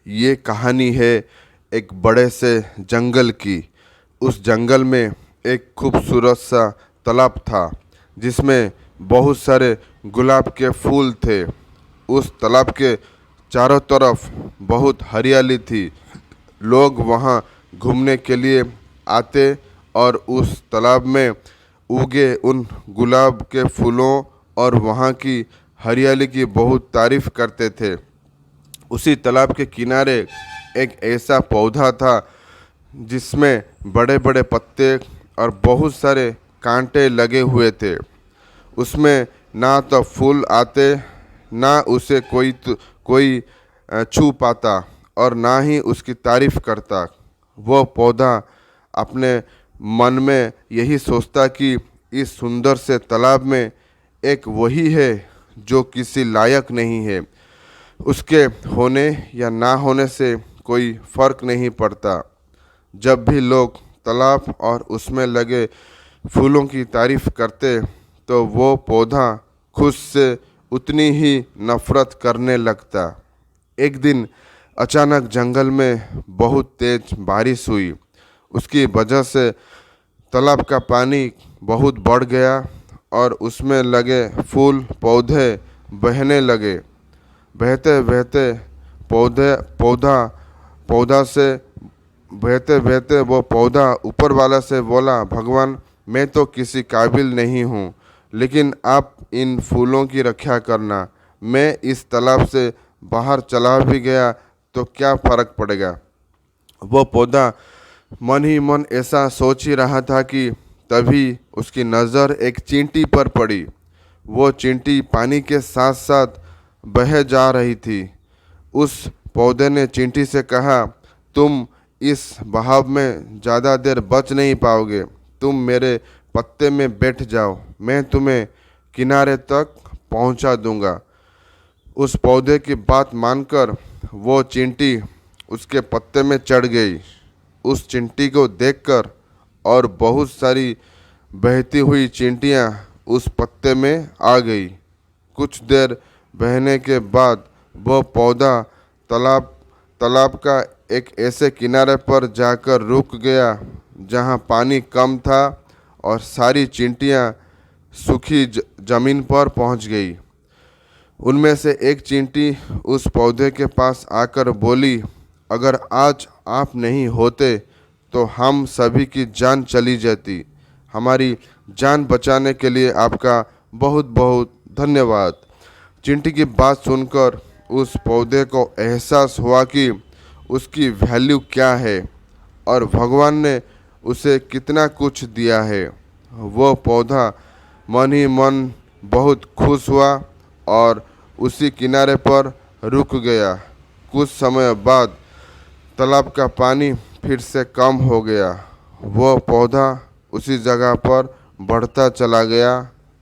ये कहानी है एक बड़े से जंगल की। उस जंगल में एक खूबसूरत सा तालाब था जिसमें बहुत सारे गुलाब के फूल थे। उस तालाब के चारों तरफ बहुत हरियाली थी। लोग वहाँ घूमने के लिए आते और उस तालाब में उगे उन गुलाब के फूलों और वहाँ की हरियाली की बहुत तारीफ करते थे। उसी तालाब के किनारे एक ऐसा पौधा था जिसमें बड़े बड़े पत्ते और बहुत सारे कांटे लगे हुए थे। उसमें ना तो फूल आते, ना उसे कोई छू पाता और ना ही उसकी तारीफ करता। वो पौधा अपने मन में यही सोचता कि इस सुंदर से तालाब में एक वही है जो किसी लायक नहीं है। उसके होने या ना होने से कोई फर्क नहीं पड़ता। जब भी लोग तालाब और उसमें लगे फूलों की तारीफ करते तो वो पौधा खुद से उतनी ही नफरत करने लगता। एक दिन अचानक जंगल में बहुत तेज बारिश हुई। उसकी वजह से तालाब का पानी बहुत बढ़ गया और उसमें लगे फूल पौधे बहने लगे। बहते बहते पौधे पौधा पौधा से बहते बहते वो पौधा ऊपर वाला से बोला, भगवान, मैं तो किसी काबिल नहीं हूँ, लेकिन आप इन फूलों की रक्षा करना। मैं इस तालाब से बाहर चला भी गया तो क्या फ़र्क पड़ेगा। वो पौधा मन ही मन ऐसा सोच ही रहा था कि तभी उसकी नज़र एक चींटी पर पड़ी। वो चींटी पानी के साथ साथ बह जा रही थी। उस पौधे ने चींटी से कहा, तुम इस बहाव में ज़्यादा देर बच नहीं पाओगे। तुम मेरे पत्ते में बैठ जाओ, मैं तुम्हें किनारे तक पहुंचा दूंगा। उस पौधे की बात मानकर वो चींटी उसके पत्ते में चढ़ गई। उस चींटी को देखकर और बहुत सारी बहती हुई चींटियां उस पत्ते में आ गई। कुछ देर बहने के बाद वह पौधा तालाब तालाब का एक ऐसे किनारे पर जाकर रुक गया जहां पानी कम था और सारी चींटियां सूखी जमीन पर पहुंच गई। उनमें से एक चींटी उस पौधे के पास आकर बोली, अगर आज आप नहीं होते तो हम सभी की जान चली जाती। हमारी जान बचाने के लिए आपका बहुत बहुत धन्यवाद। चींटी की बात सुनकर उस पौधे को एहसास हुआ कि उसकी वैल्यू क्या है और भगवान ने उसे कितना कुछ दिया है। वो पौधा मन ही मन बहुत खुश हुआ और उसी किनारे पर रुक गया। कुछ समय बाद तालाब का पानी फिर से कम हो गया। वो पौधा उसी जगह पर बढ़ता चला गया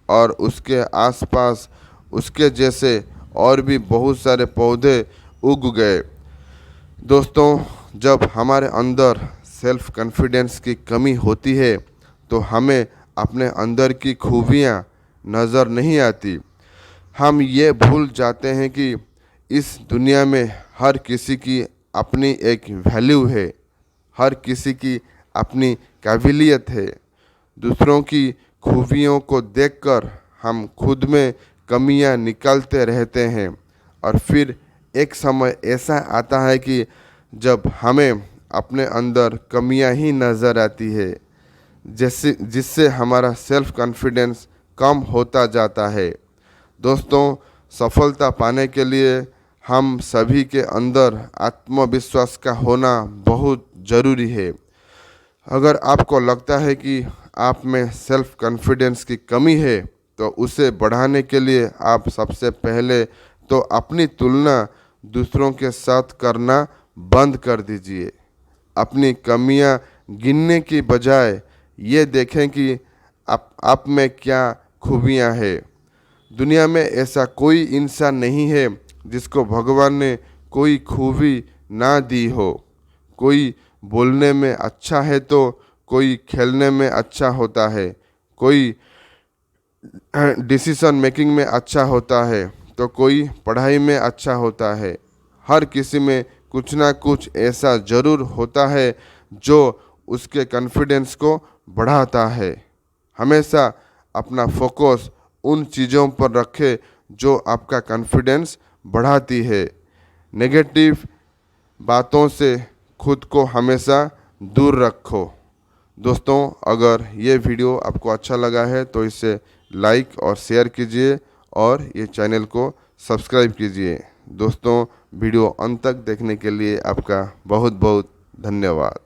और उसके आसपास उसके जैसे और भी बहुत सारे पौधे उग गए। दोस्तों, जब हमारे अंदर सेल्फ कॉन्फिडेंस की कमी होती है तो हमें अपने अंदर की खूबियाँ नज़र नहीं आती। हम ये भूल जाते हैं कि इस दुनिया में हर किसी की अपनी एक वैल्यू है, हर किसी की अपनी काबिलियत है। दूसरों की खूबियों को देखकर हम खुद में कमियां निकालते रहते हैं और फिर एक समय ऐसा आता है कि जब हमें अपने अंदर कमियां ही नज़र आती है, जिससे हमारा सेल्फ कॉन्फिडेंस कम होता जाता है। दोस्तों, सफलता पाने के लिए हम सभी के अंदर आत्मविश्वास का होना बहुत ज़रूरी है। अगर आपको लगता है कि आप में सेल्फ कॉन्फिडेंस की कमी है तो उसे बढ़ाने के लिए आप सबसे पहले तो अपनी तुलना दूसरों के साथ करना बंद कर दीजिए। अपनी कमियां गिनने की बजाय ये देखें कि आप में क्या खूबियां हैं। दुनिया में ऐसा कोई इंसान नहीं है जिसको भगवान ने कोई खूबी ना दी हो। कोई बोलने में अच्छा है तो कोई खेलने में अच्छा होता है, कोई डिसीजन मेकिंग में अच्छा होता है तो कोई पढ़ाई में अच्छा होता है। हर किसी में कुछ ना कुछ ऐसा ज़रूर होता है जो उसके कॉन्फिडेंस को बढ़ाता है। हमेशा अपना फोकस उन चीज़ों पर रखें जो आपका कॉन्फिडेंस बढ़ाती है। नेगेटिव बातों से खुद को हमेशा दूर रखो। दोस्तों, अगर ये वीडियो आपको अच्छा लगा है तो इसे लाइक और शेयर कीजिए और ये चैनल को सब्सक्राइब कीजिए। दोस्तों, वीडियो अंत तक देखने के लिए आपका बहुत बहुत धन्यवाद।